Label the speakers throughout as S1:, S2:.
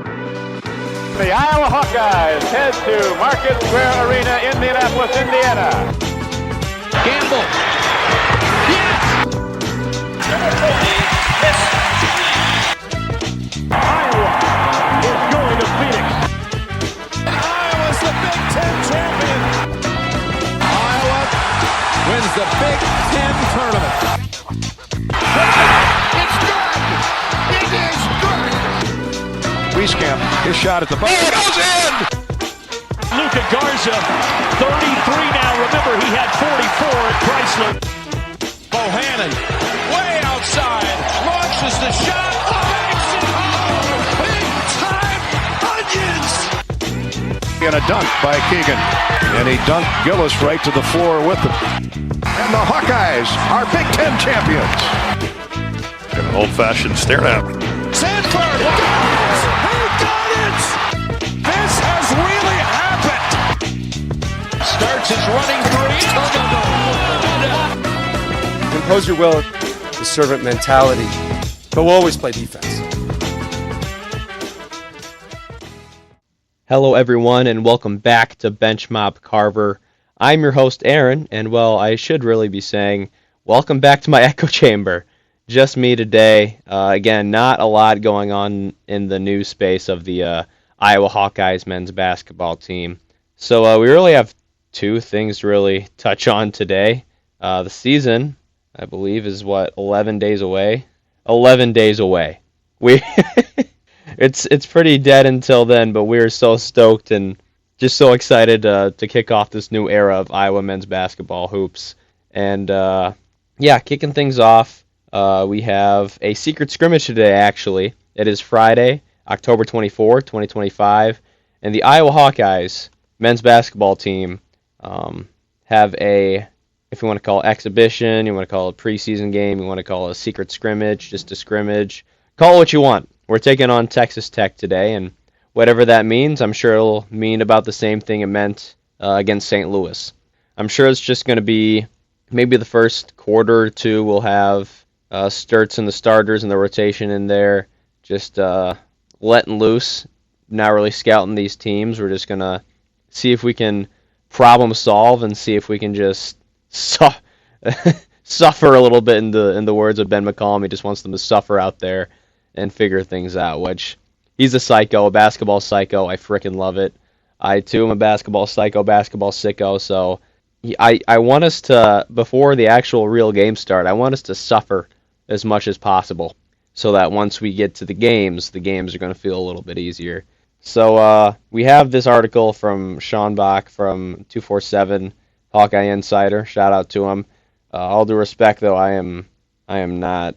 S1: The Iowa Hawkeyes head to Market Square Arena, Indianapolis, Indiana.
S2: Gamble. Yes!
S1: Iowa is going to Phoenix.
S2: Iowa's the Big Ten champion. Iowa wins the Big Ten tournament. It's good. It is good.
S3: Wieskamp, his shot at the bar.
S2: It goes in.
S4: Luka Garza, 33 now. Remember, he had 44 at Chrysler.
S2: Bohannon, way outside, launches the shot. Banks it home. Big time onions.
S3: And a dunk by Keegan. And he dunked Gillis right to the floor with him. And the Hawkeyes are Big Ten champions.
S5: An old-fashioned stare down.
S2: Sanford, who got it? This has really happened. Starts his running three.
S6: Impose your will, the servant mentality, but we'll always play defense.
S7: Hello everyone and welcome back to Bench Mob Carver. I'm your host Aaron, and well, I should really be saying welcome back to my echo chamber. Just me today. Again, not a lot going on in the news space of the Iowa Hawkeyes men's basketball team. So we really have two things to really touch on today. The season, I believe, is 11 days away? 11 days away. It's pretty dead until then, but we're so stoked and just so excited to kick off this new era of Iowa men's basketball hoops. And kicking things off, we have a secret scrimmage today, actually. It is Friday, October 24, 2025, and the Iowa Hawkeyes men's basketball team have a, if you want to call it exhibition, you want to call it preseason game, you want to call it a secret scrimmage, just a scrimmage, call it what you want. We're taking on Texas Tech today, and whatever that means, I'm sure it'll mean about the same thing it meant against St. Louis. I'm sure it's just going to be maybe the first quarter or two we'll have Sturts and the starters and the rotation in there, just letting loose, not really scouting these teams. We're just going to see if we can problem solve and see if we can just suffer a little bit in the words of Ben McCollum. He just wants them to suffer out there and figure things out, which he's a psycho, a basketball psycho. I freaking love it. I, too, am a basketball psycho, basketball sicko, so I want us to, before the actual real game start, I want us to suffer as much as possible so that once we get to the games are going to feel a little bit easier. So we have this article from Sean Bach from 247 Hawkeye Insider. Shout out to him. All due respect, though, I am not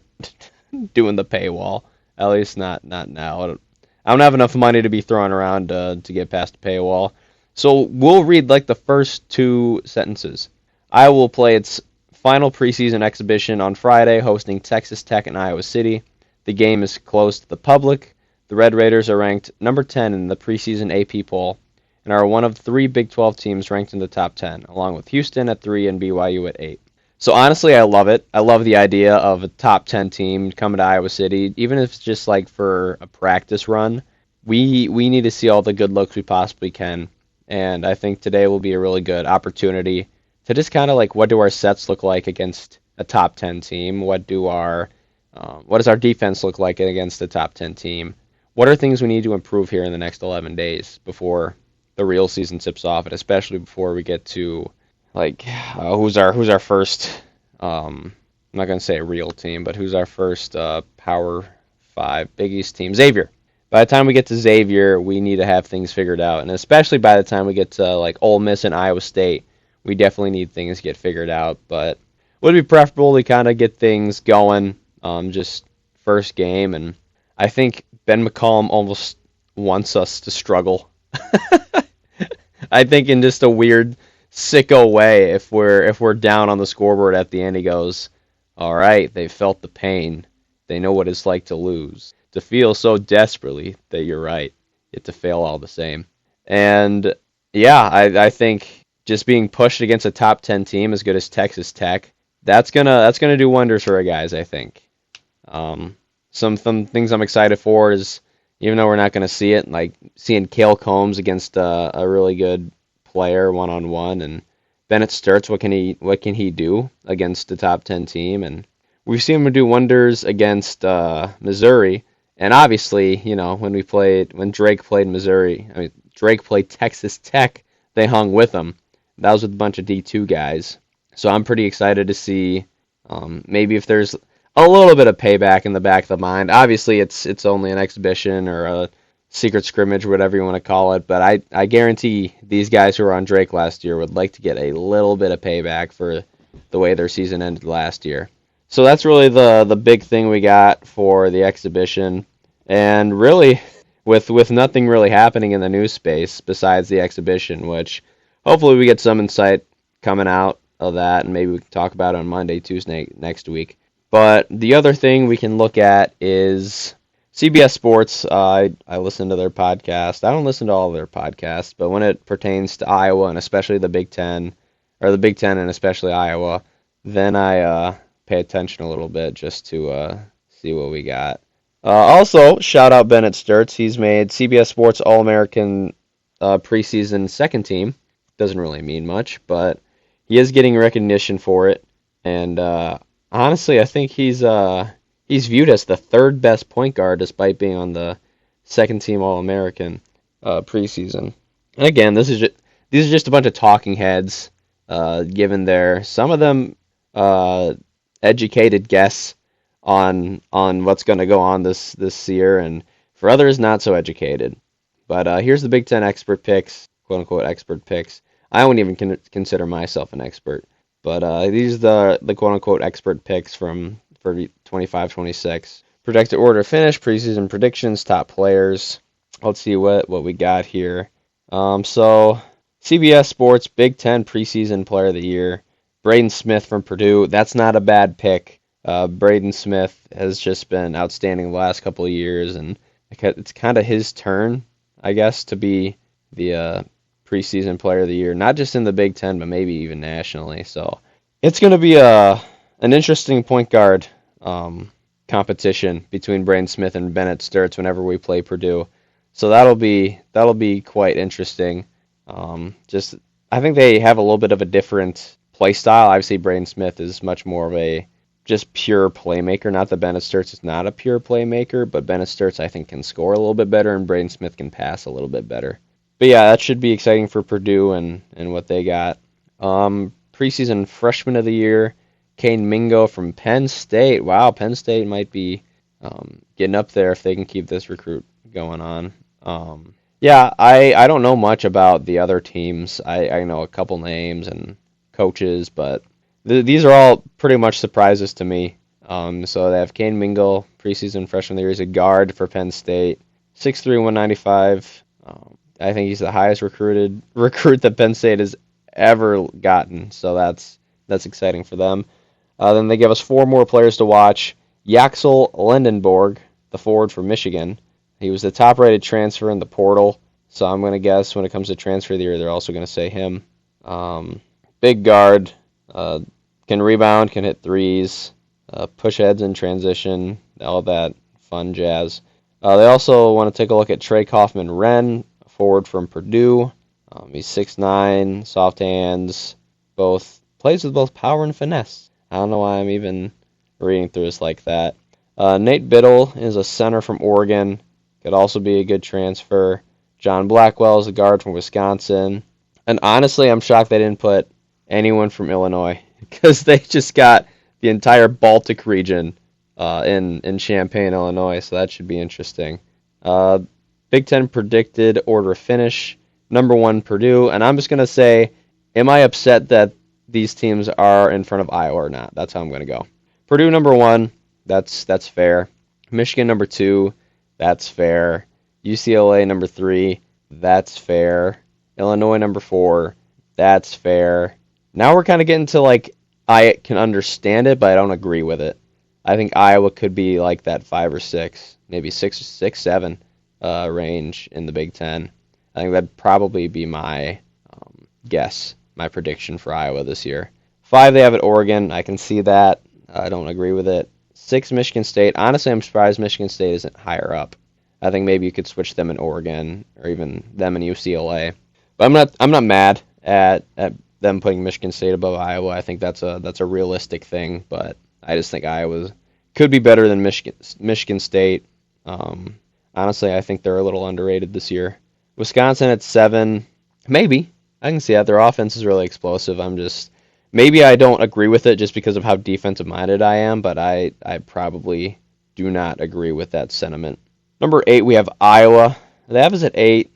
S7: doing the paywall. At least not now. I don't have enough money to be throwing around to get past the paywall. So we'll read like the first two sentences. I will play its final preseason exhibition on Friday, hosting Texas Tech in Iowa City. The game is closed to the public. The Red Raiders are ranked number 10 in the preseason AP poll and are one of three Big 12 teams ranked in the top 10, along with Houston at 3 and BYU at 8. So honestly, I love it. I love the idea of a top 10 team coming to Iowa City, even if it's just like for a practice run. We need to see all the good looks we possibly can, and I think today will be a really good opportunity to just kind of like, what do our sets look like against a top 10 team? What does our defense look like against a top 10 team? What are things we need to improve here in the next 11 days before the real season tips off, and especially before we get to like who's our first, I'm not going to say a real team, but who's our first Power 5 Big East team? Xavier. By the time we get to Xavier, we need to have things figured out, and especially by the time we get to like Ole Miss and Iowa State, we definitely need things to get figured out. But it would be preferable to kind of get things going just first game, and I think Ben McCollum almost wants us to struggle. I think in just a weird sicko way, if we're down on the scoreboard at the end, he goes, all right, they felt the pain. They know what it's like to lose, to feel so desperately that you're right, yet to fail all the same. And yeah, I think just being pushed against a top 10 team as good as Texas Tech, that's gonna do wonders for our guys, I think. Some things I'm excited for is, even though we're not going to see it, like seeing Cale Combs against a really good player one-on-one, and Bennett Sturts, what can he do against a top 10 team? And we've seen him do wonders against Missouri, and obviously, when Drake played Missouri, Drake played Texas Tech, they hung with him. That was with a bunch of D2 guys. So I'm pretty excited to see maybe if there's a little bit of payback in the back of the mind. Obviously, it's only an exhibition or a secret scrimmage, whatever you want to call it, but I guarantee these guys who were on Drake last year would like to get a little bit of payback for the way their season ended last year. So that's really the big thing we got for the exhibition. And really, with nothing really happening in the news space besides the exhibition, which hopefully we get some insight coming out of that, and maybe we can talk about it on Monday, Tuesday next week. But the other thing we can look at is CBS Sports. I listen to their podcast. I don't listen to all of their podcasts, but when it pertains to Iowa and especially the Big Ten, or the Big Ten and especially Iowa, then I pay attention a little bit just to see what we got. Also, shout out Bennett Sturts. He's made CBS Sports All-American preseason second team. Doesn't really mean much, but he is getting recognition for it. And honestly, I think he's viewed as the third best point guard despite being on the second team All-American preseason. And again, these are just a bunch of talking heads given some of them educated guess on what's going to go on this year, and for others not so educated. But here's the Big Ten expert picks, quote unquote expert picks. I wouldn't even consider myself an expert, but these are the quote unquote expert picks for 25-26. Projected order of finish, preseason predictions, top players. Let's see what we got here. So CBS Sports Big Ten preseason player of the year, Braden Smith from Purdue. That's not a bad pick. Braden Smith has just been outstanding the last couple of years, and it's kind of his turn, I guess, to be the preseason player of the year, not just in the Big Ten, but maybe even nationally. So it's going to be an interesting point guard competition between Braden Smith and Bennett Sturts whenever we play Purdue. So that'll be quite interesting. I think they have a little bit of a different play style. Obviously, Braden Smith is much more of a just pure playmaker. Not that Bennett Sturts is not a pure playmaker, but Bennett Sturts, I think, can score a little bit better, and Braden Smith can pass a little bit better. But yeah, that should be exciting for Purdue and what they got. Preseason freshman of the year, Kane Mingo from Penn State. Wow, Penn State might be getting up there if they can keep this recruit going on. I don't know much about the other teams. I know a couple names and coaches, but these are all pretty much surprises to me. So they have Kane Mingo, preseason freshman of the year. He's a guard for Penn State, 6'3", 195. I think he's the highest recruit that Penn State has ever gotten. So that's exciting for them. Then they give us 4 more players to watch. Yaxel Lendenborg, the forward from Michigan. He was the top-rated transfer in the portal. So I'm going to guess when it comes to transfer of the year, they're also going to say him. Big guard, can rebound, can hit threes, push heads in transition, all that fun jazz. They also want to take a look at Trey Kaufman-Wren, forward from Purdue. He's 6'9", soft hands, plays with both power and finesse. I don't know why I'm even reading through this like that. Nate Biddle is a center from Oregon. Could also be a good transfer. John Blackwell is a guard from Wisconsin. And honestly, I'm shocked they didn't put anyone from Illinois, because they just got the entire Baltic region in Champaign, Illinois, so that should be interesting. Big Ten predicted order of finish, number 1 Purdue, and I'm just going to say, am I upset that these teams are in front of Iowa or not? That's how I'm going to go. Purdue number 1, that's fair. Michigan number 2, that's fair. UCLA number 3, that's fair. Illinois number 4, that's fair. Now we're kind of getting to, like, I can understand it, but I don't agree with it. I think Iowa could be like that 5 or 6, maybe 6, 7 range in the Big Ten. I think that'd probably be my guess, my prediction for Iowa this year. 5, they have at Oregon. I can see that. I don't agree with it. 6, Michigan State. Honestly, I'm surprised Michigan State isn't higher up. I think maybe you could switch them in Oregon or even them in UCLA. But I'm not mad at them putting Michigan State above Iowa. I think that's a realistic thing, but I just think Iowa could be better than Michigan State. Honestly, I think they're a little underrated this year. Wisconsin at 7, maybe. I can see that. Their offense is really explosive. Maybe I don't agree with it just because of how defensive-minded I am, but I probably do not agree with that sentiment. Number 8, we have Iowa. They have us at 8.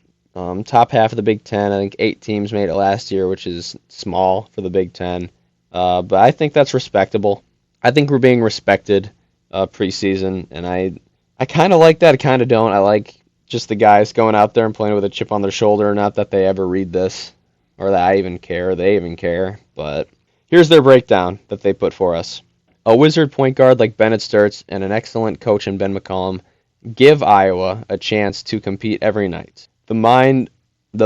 S7: Top half of the Big Ten. I think 8 teams made it last year, which is small for the Big Ten. But I think that's respectable. I think we're being respected preseason, and I kind of like that. I kind of don't. I like just the guys going out there and playing with a chip on their shoulder. Not that they ever read this or that I even care. They even care. But here's their breakdown that they put for us. A wizard point guard like Bennett Sturts and an excellent coach in Ben McCollum give Iowa a chance to compete every night. The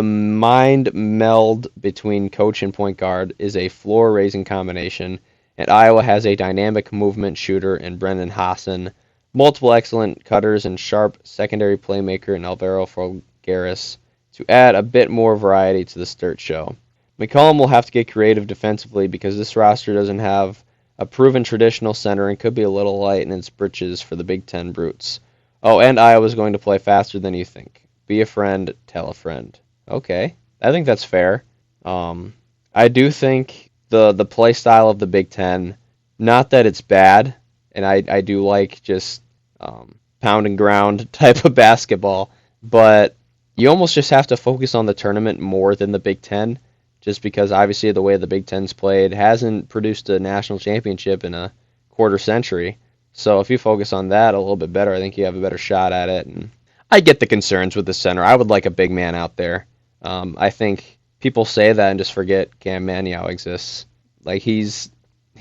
S7: mind meld between coach and point guard is a floor-raising combination, and Iowa has a dynamic movement shooter in Brendan Hassan, multiple excellent cutters and sharp secondary playmaker in Alvaro Folgueras to add a bit more variety to the Sturt show. McCollum will have to get creative defensively because this roster doesn't have a proven traditional center and could be a little light in its britches for the Big Ten brutes. Oh, and Iowa's going to play faster than you think. Be a friend, tell a friend. Okay, I think that's fair. I do think the play style of the Big Ten, not that it's bad, and I do like just pound and ground type of basketball, but you almost just have to focus on the tournament more than the Big Ten, just because obviously the way the Big Ten's played hasn't produced a national championship in a quarter century. So if you focus on that a little bit better, I think you have a better shot at it. And I get the concerns with the center. I would like a big man out there. I think people say that and just forget Cam Mannion exists. Like he's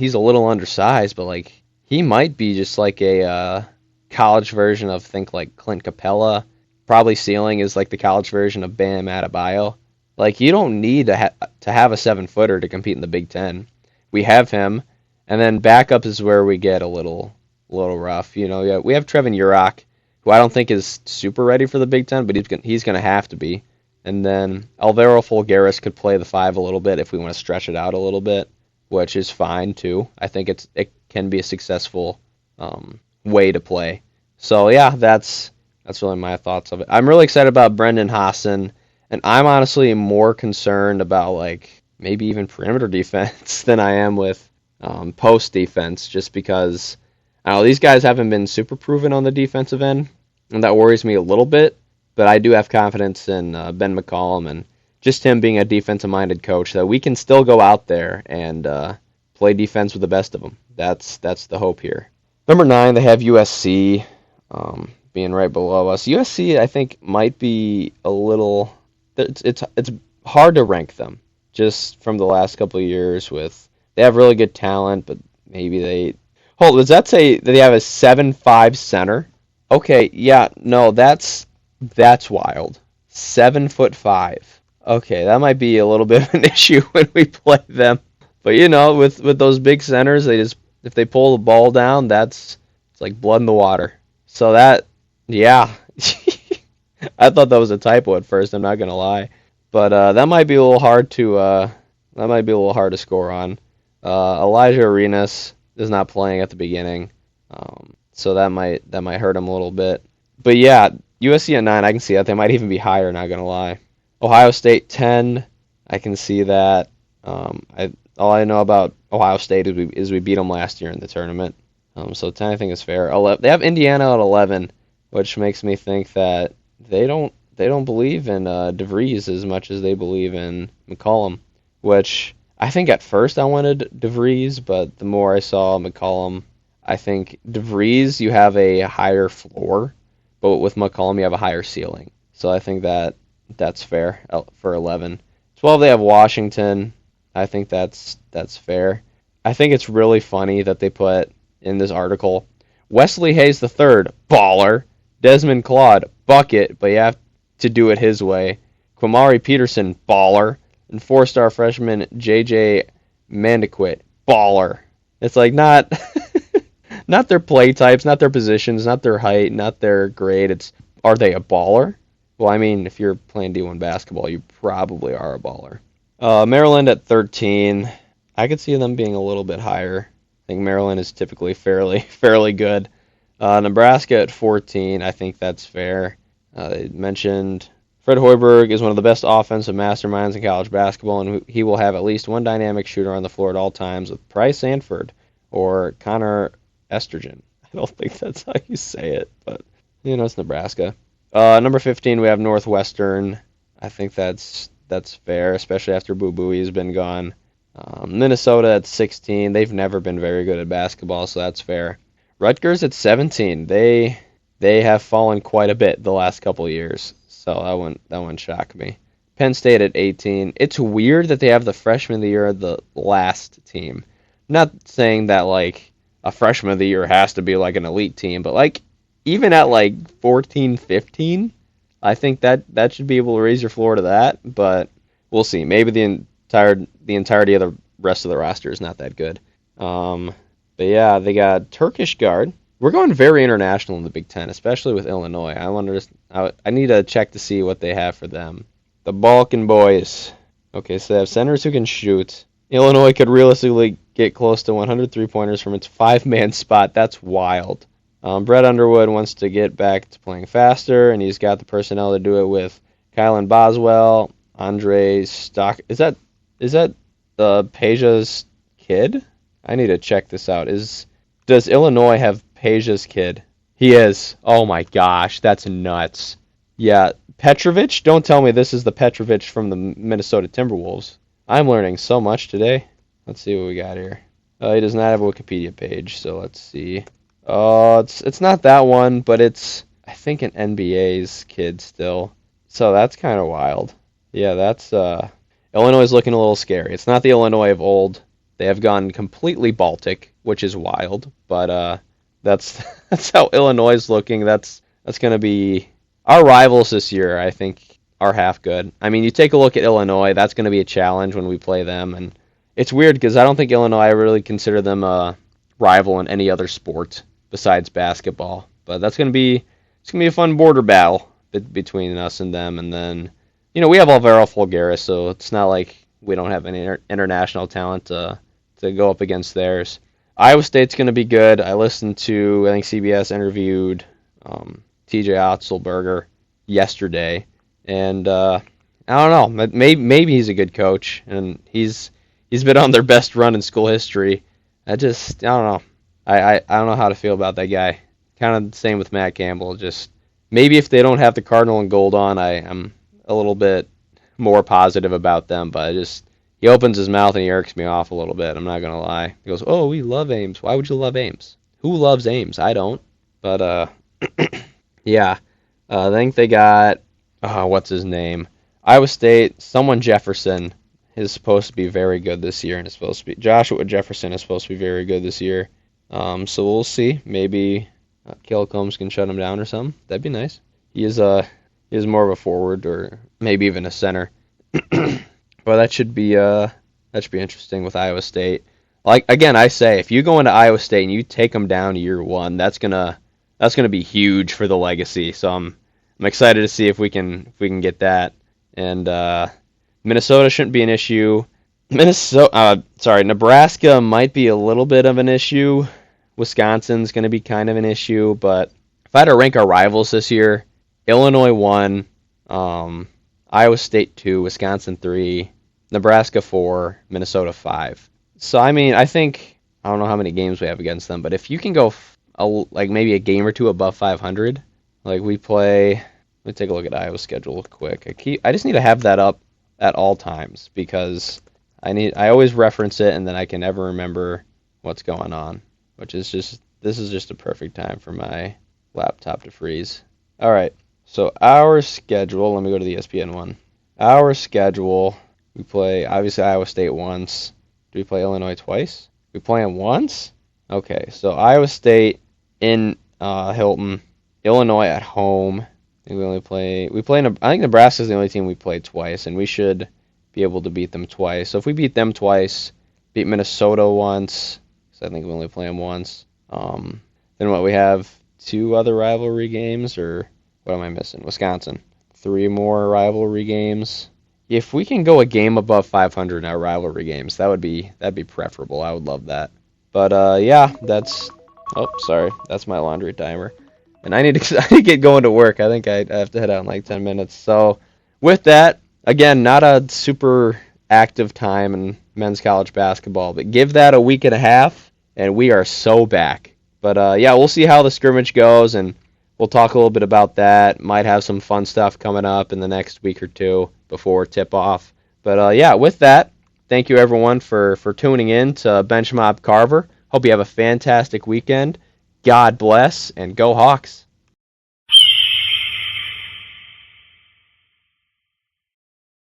S7: a little undersized, but like he might be just like a college version of like Clint Capella. Probably ceiling is like the college version of Bam Adebayo. Like you don't need to have a 7-footer to compete in the Big Ten. We have him, and then backup is where we get a little rough. You know, yeah, we have Trevin Urach, who I don't think is super ready for the Big Ten, but he's going to have to be. And then Alvaro Folgueras could play the 5 a little bit if we want to stretch it out a little bit, which is fine too. I think it can be a successful way to play. So yeah, that's really my thoughts of it. I'm really excited about Brendan Hassan, and I'm honestly more concerned about like maybe even perimeter defense than I am with post defense, just because I don't know, these guys haven't been super proven on the defensive end, and that worries me a little bit. But I do have confidence in Ben McCollum and just him being a defensive-minded coach that we can still go out there and play defense with the best of them. That's the hope here. Number 9, they have USC being right below us. USC, I think, might be a little. It's hard to rank them just from the last couple of years. They have really good talent, but maybe they. Hold, does that say that they have a 7'5" center? Okay, yeah, no, that's wild. 7'5". Okay, that might be a little bit of an issue when we play them. But you know, with those big centers, if they pull the ball down, it's like blood in the water. So yeah. I thought that was a typo at first, I'm not gonna lie. But that might be a little hard to score on. Elijah Arenas is not playing at the beginning. So that might hurt him a little bit. But yeah, USC at 9, I can see that. They might even be higher, not going to lie. Ohio State 10, I can see that. All I know about Ohio State is we beat them last year in the tournament. So 10 I think is fair. They have Indiana at 11, which makes me think that they don't believe in DeVries as much as they believe in McCollum, which I think at first I wanted DeVries, but the more I saw McCollum, I think DeVries, you have a higher floor, but with McCollum, you have a higher ceiling. So I think that's fair for 11. 12, they have Washington. I think that's fair. I think it's really funny that they put in this article, Wesley Hayes III, baller. Desmond Claude, bucket, but you have to do it his way. Kwamari Peterson, baller. And 4-star freshman J.J. Mandequit, baller. It's like not their play types, not their positions, not their height, not their grade. It's are they a baller? Well, I mean, if you're playing D1 basketball, you probably are a baller. Maryland at 13. I could see them being a little bit higher. I think Maryland is typically fairly good. Nebraska at 14. I think that's fair. They mentioned Fred Hoiberg is one of the best offensive masterminds in college basketball, and he will have at least one dynamic shooter on the floor at all times with Bryce Sanford or Connor Estrogen. I don't think that's how you say it, but, it's Nebraska. Number 15, we have Northwestern. I think that's fair, especially after Boo Buie's been gone. Minnesota at 16. They've never been very good at basketball, so that's fair. Rutgers at 17. They have fallen quite a bit the last couple of years, so that wouldn't shock me. Penn State at 18. It's weird that they have the freshman of the year the last team. I'm not saying that like a freshman of the year has to be like an elite team, but like even at like 14, 15, I think that should be able to raise your floor to that, but we'll see. Maybe the entirety of the rest of the roster is not that good. But yeah, they got Turkish guard. We're going very international in the Big Ten, especially with Illinois. I need to check to see what they have for them. The Balkan boys. Okay, so they have centers who can shoot. Illinois could realistically get close to 100 3-pointers from its 5-man spot. That's wild. Brett Underwood wants to get back to playing faster, and he's got the personnel to do it with Kylan Boswell, Andre Stock. Is that Peja's kid? I need to check this out. Does Illinois have Peja's kid? He is. Oh my gosh, that's nuts. Yeah, Petrovic? Don't tell me this is the Petrovic from the Minnesota Timberwolves. I'm learning so much today. Let's see what we got here. He does not have a Wikipedia page, so let's see. Oh, it's not that one, but it's, I think, an NBA's kid still. So that's kind of wild. Yeah, that's Illinois is looking a little scary. It's not the Illinois of old. They have gone completely Baltic, which is wild, but that's how Illinois is looking. That's going to be our rivals this year. I think are half good. I mean, you take a look at Illinois. That's going to be a challenge when we play them, and it's weird because I don't think Illinois. I really consider them a rival in any other sport besides basketball. But it's going to be a fun border battle between us and them, and then we have Alvaro Folgueras, so it's not like we don't have any international talent to go up against theirs. Iowa State's going to be good. I listened to, I think CBS interviewed TJ Otzelberger yesterday, and I don't know, maybe he's a good coach, and he's been on their best run in school history. I don't know. I don't know how to feel about that guy. Kind of the same with Matt Campbell. Just maybe if they don't have the Cardinal and gold on, I'm a little bit more positive about them, but he opens his mouth and he irks me off a little bit. I'm not going to lie. He goes, "Oh, we love Ames." Why would you love Ames? Who loves Ames? I don't. But, yeah. I think they got, what's his name? Iowa State, someone Jefferson is supposed to be very good this year, and it's supposed to be Joshua Jefferson is supposed to be very good this year. So we'll see. Maybe Caleb Combs can shut him down or something. That'd be nice. He is more of a forward or maybe even a center. But that should be interesting with Iowa State. Like again, I say if you go into Iowa State and you take them down year one, that's gonna be huge for the legacy. So I'm excited to see if we can get that. And Minnesota shouldn't be an issue. Nebraska might be a little bit of an issue. Wisconsin's going to be kind of an issue. But if I had to rank our rivals this year, Illinois 1, Iowa State 2, Wisconsin 3, Nebraska 4, Minnesota 5. So, I mean, I don't know how many games we have against them, but if you can go maybe a game or two above 500, like we play, let me take a look at Iowa's schedule quick. I just need to have that up at all times because I always reference it and then I can never remember what's going on, this is just a perfect time for my laptop to freeze. All right. So our schedule, let me go to the ESPN one. Our schedule, we play, obviously, Iowa State once. Do we play Illinois twice? We play them once? Okay, so Iowa State in Hilton, Illinois at home. I think Nebraska's the only team we played twice, and we should be able to beat them twice. So if we beat them twice, beat Minnesota once, so I think we only play them once. Then we have 2 other rivalry games, or What am I missing? Wisconsin. 3 more rivalry games. If we can go a game above 500 in our rivalry games, that'd be preferable. I would love that. But yeah, that's. Oh, sorry, that's my laundry timer, and I need to get going to work. I think I have to head out in like 10 minutes. So with that, again, not a super active time in men's college basketball, but give that a week and a half, and we are so back. But yeah, we'll see how the scrimmage goes, and we'll talk a little bit about that. Might have some fun stuff coming up in the next week or two before tip-off. But yeah, with that, thank you everyone for tuning in to Bench Mob Carver. Hope you have a fantastic weekend. God bless, and go Hawks.